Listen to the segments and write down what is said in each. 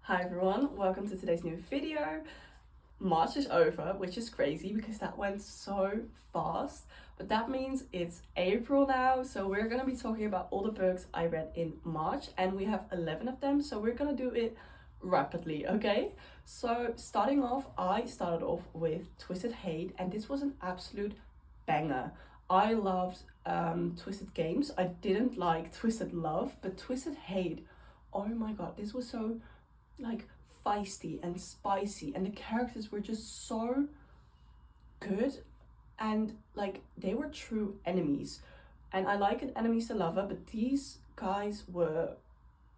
Hi everyone, welcome to today's new video. March is over, which is crazy because that went so fast, but that means it's April now, so we're gonna be talking about all the books I read in March, and we have 11 of them, so we're gonna do it rapidly, okay? So starting off, I started off with Twisted Hate, and this was an absolute banger. I loved Twisted Games. I didn't like Twisted Love, but Twisted Hate, oh my god, this was so like feisty and spicy, and the characters were just so good, and like they were true enemies. And I like an enemies to lover, but these guys were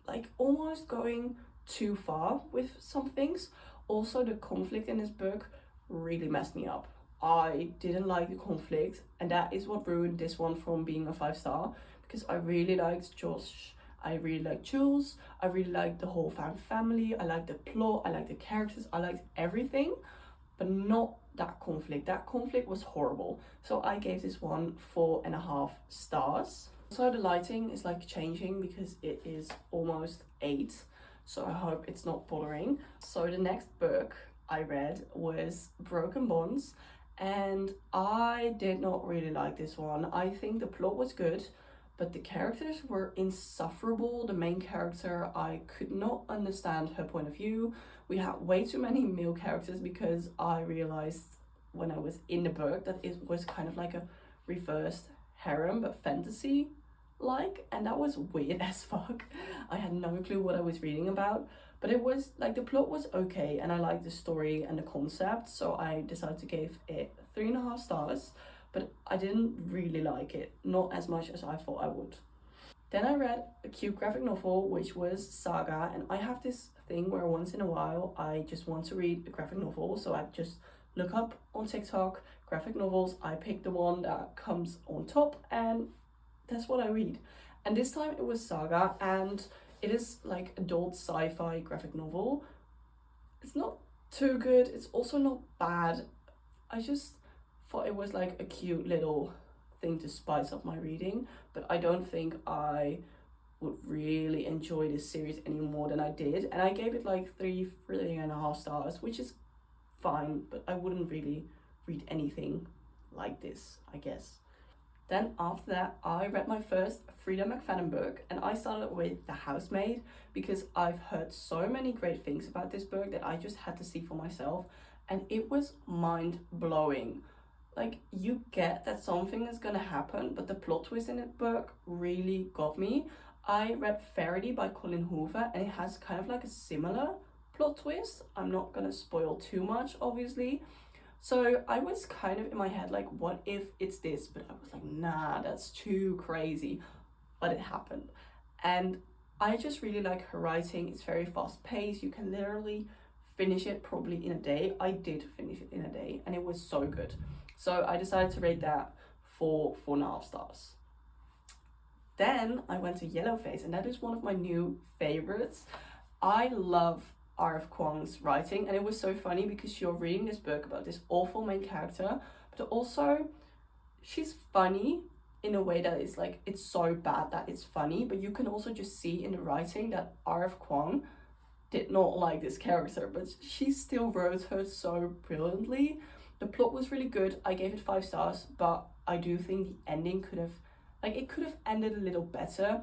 like almost going too far with some things. Also, the conflict in this book really messed me up. I didn't like the conflict, and that is what ruined this one from being a 5-star, because I really liked Josh, I really liked Jules, I really liked the whole family, I liked the plot, I liked the characters, I liked everything, but not that conflict. That conflict was horrible. So I gave this one 4.5 stars. So the lighting is like changing because it is almost 8, so I hope it's not bothering. So the next book I read was Broken Bonds, and I did not really like this one. I think the plot was good, but the characters were insufferable. The main character, I could not understand her point of view. We had way too many male characters, because I realized when I was in the book that it was kind of like a reversed harem, but fantasy like, and that was weird as fuck. I had no clue what I was reading about, but it was like the plot was okay, and I liked the story and the concept, so I decided to give it 3.5 stars. But I didn't really like it, not as much as I thought I would. Then I read a cute graphic novel, which was Saga, and I have this thing where once in a while I just want to read a graphic novel, so I just look up on TikTok graphic novels, I pick the one that comes on top, and that's what I read. And this time it was Saga, and it is like adult sci-fi graphic novel. It's not too good, it's also not bad. I just thought it was like a cute little thing to spice up my reading, but I don't think I would really enjoy this series any more than I did. And I gave it like 3.5 stars, which is fine, but I wouldn't really read anything like this, I guess. Then after that, I read my first Frida McFadden book, and I started with The Housemaid because I've heard so many great things about this book that I just had to see for myself, and it was mind-blowing. Like, you get that something is gonna happen, but the plot twist in the book really got me. I read Fary by Colin Hoover, and it has kind of like a similar plot twist. I'm not gonna spoil too much, obviously. So I was kind of in my head like, what if it's this? But I was like, nah, that's too crazy. But it happened. And I just really like her writing. It's very fast paced. You can literally finish it probably in a day. I did finish it in a day, and it was so good. So I decided to rate that 4.5 stars. Then I went to Yellowface, and that is one of my new favorites. I love R.F. Kuang's writing, and it was so funny because you're reading this book about this awful main character, but also she's funny in a way that is like, it's so bad that it's funny, but you can also just see in the writing that R.F. Kuang did not like this character, but she still wrote her so brilliantly. The plot was really good. I gave it 5 stars, but I do think the ending could have, like, it could have ended a little better.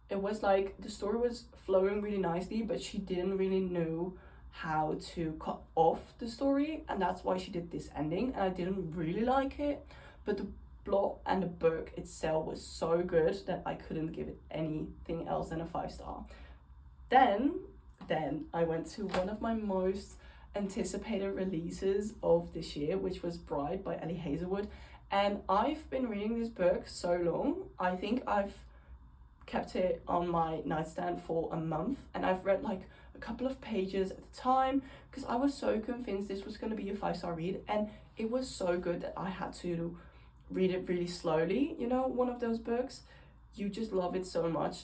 It was like the story was flowing really nicely, but she didn't really know how to cut off the story, and that's why she did this ending, and I didn't really like it. But the plot and the book itself was so good that I couldn't give it anything else than a 5-star. Then I went to one of my most anticipated releases of this year, which was Bride by Ellie Hazelwood, and I've been reading this book so long. I think I've kept it on my nightstand for a month, and I've read like a couple of pages at a time because I was so convinced this was going to be a 5-star read, and it was so good that I had to read it really slowly. You know, one of those books, you just love it so much,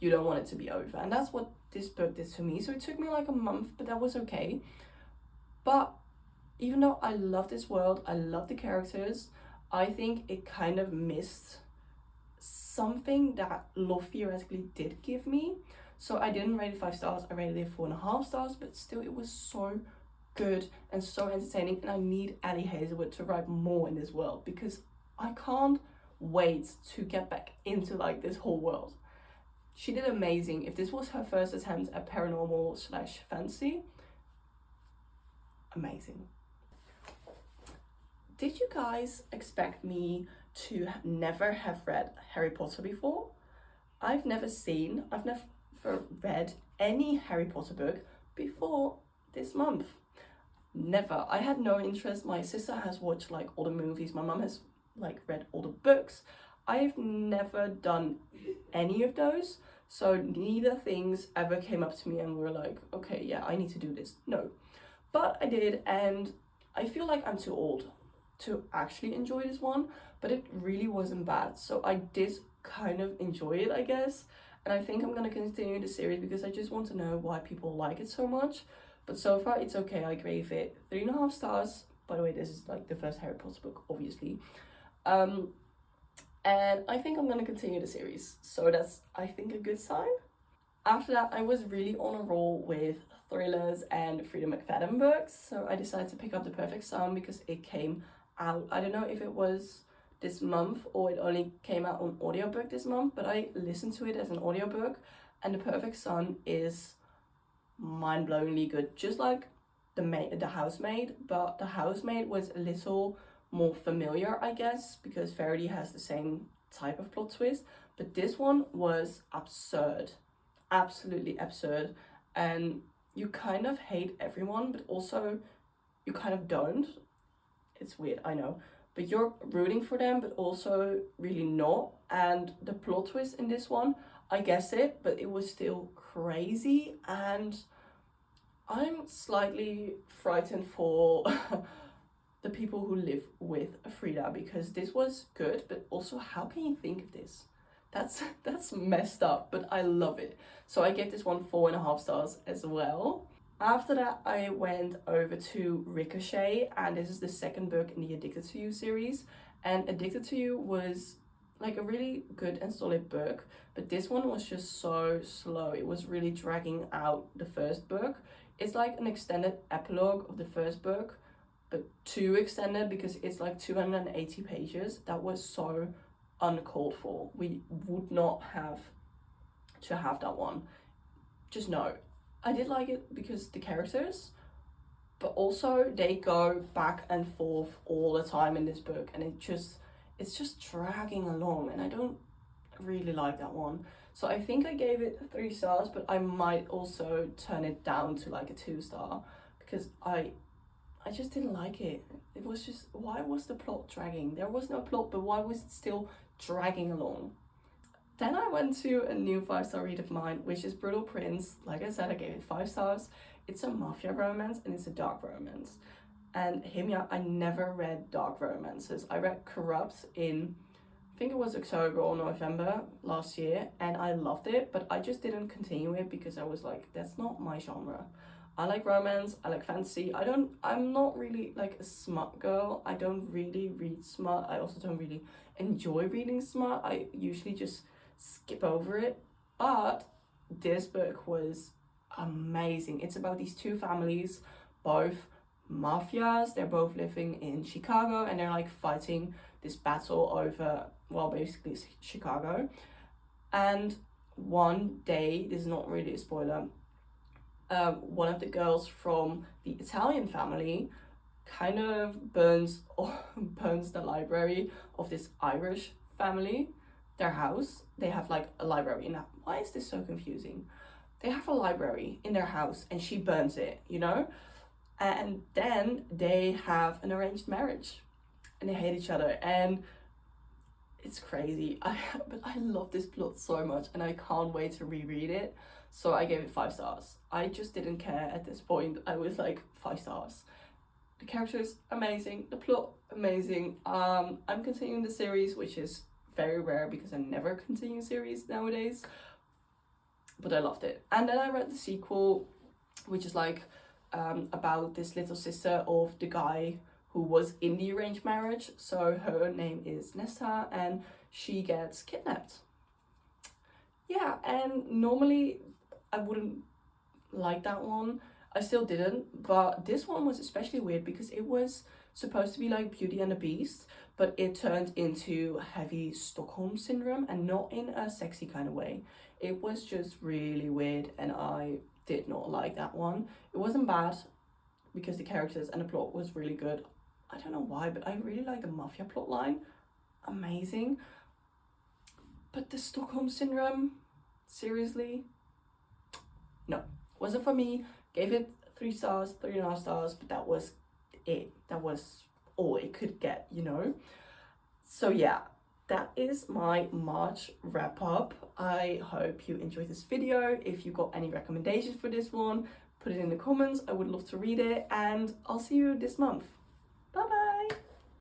you don't want it to be over, and that's what this book did to me. So it took me like a month, but that was okay. But even though I love this world, I love the characters, I think it kind of missed something that love theoretically did give me. So I didn't rate it 5 stars, I rated it 4.5 stars, but still it was so good and so entertaining, and I need Ali Hazelwood to write more in this world because I can't wait to get back into like this whole world. She did amazing. If this was her first attempt at paranormal slash fantasy, amazing. Did you guys expect me to never have read Harry Potter before? I've never read any Harry Potter book before this month. Never. I had no interest. My sister has watched like all the movies. My mum has like read all the books. I've never done any of those. So neither things ever came up to me and were like, okay, yeah, I need to do this. No. But I did, and I feel like I'm too old to actually enjoy this one, but it really wasn't bad. So I did kind of enjoy it, I guess. And I think I'm gonna continue the series because I just want to know why people like it so much. But so far it's okay. I gave it 3.5 stars. By the way, this is like the first Harry Potter book, obviously. And I think I'm gonna continue the series. So that's, I think, a good sign. After that, I was really on a roll with thrillers and Frida McFadden books. So I decided to pick up The Perfect Sun because it came out, I don't know if it was this month or it only came out on audiobook this month, but I listened to it as an audiobook, and The Perfect Sun is mind-blowingly good, just like the Housemaid, but The Housemaid was a little more familiar, I guess, because Fary has the same type of plot twist, but this one was absurd, absolutely absurd, and you kind of hate everyone, but also you kind of don't. It's weird, I know, but you're rooting for them, but also really not. And the plot twist in this one, I guess it, but it was still crazy, and I'm slightly frightened for the people who live with Frida, because this was good, but also how can you think of this? That's messed up, but I love it. So I gave this one 4.5 stars as well. After that, I went over to Ricochet, and this is the second book in the Addicted to You series. And Addicted to You was like a really good and solid book, but this one was just so slow. It was really dragging out the first book. It's like an extended epilogue of the first book, but too extended because it's like 280 pages. That was so uncalled for. We would not have to have that one. Just no. I did like it because the characters, but also they go back and forth all the time in this book, and it's just dragging along, and I don't really like that one. So I think I gave it 3 stars, but I might also turn it down to like a 2-star because I just didn't like it. It was just, why was the plot dragging? There was no plot, but why was it still dragging along? Then I went to a new 5-star read of mine, which is Brutal Prince. Like I said, I gave it 5 stars. It's a mafia romance and it's a dark romance. And hear me out, I never read dark romances. I read Corrupt in, I think it was October or November last year, and I loved it, but I just didn't continue it because I was like, that's not my genre. I like romance, I like fantasy. I'm not really like a smut girl. I don't really read smut. I also don't really enjoy reading smut. I usually just skip over it. But this book was amazing. It's about these 2 families, both mafias. They're both living in Chicago, and they're like fighting this battle over, well, basically Chicago. And one day, this is not really a spoiler, one of the girls from the Italian family kind of burns the library of this Irish family, their house. They have like a library. Now, why is this so confusing? They have a library in their house and she burns it, you know? And then they have an arranged marriage and they hate each other, and it's crazy. But I love this plot so much and I can't wait to reread it. So I gave it 5 stars. I just didn't care at this point. I was like, 5 stars. The characters, amazing. The plot, amazing. I'm continuing the series, which is very rare because I never continue series nowadays. But I loved it. And then I read the sequel, which is like about this little sister of the guy who was in the arranged marriage. So her name is Nessa, and she gets kidnapped. Yeah, and normally I wouldn't like that one. I still didn't, but this one was especially weird because it was supposed to be like Beauty and the Beast, but it turned into heavy Stockholm syndrome, and not in a sexy kind of way. It was just really weird, and I did not like that one. It wasn't bad because the characters and the plot was really good. I don't know why, but I really like the mafia plot line. Amazing. But the Stockholm syndrome, seriously? No, wasn't for me. Gave it 3 stars, 3.5 stars, but that was it. That was all it could get, you know? So yeah, that is my March wrap up. I hope you enjoyed this video. If you got any recommendations for this one, put it in the comments. I would love to read it, and I'll see you this month.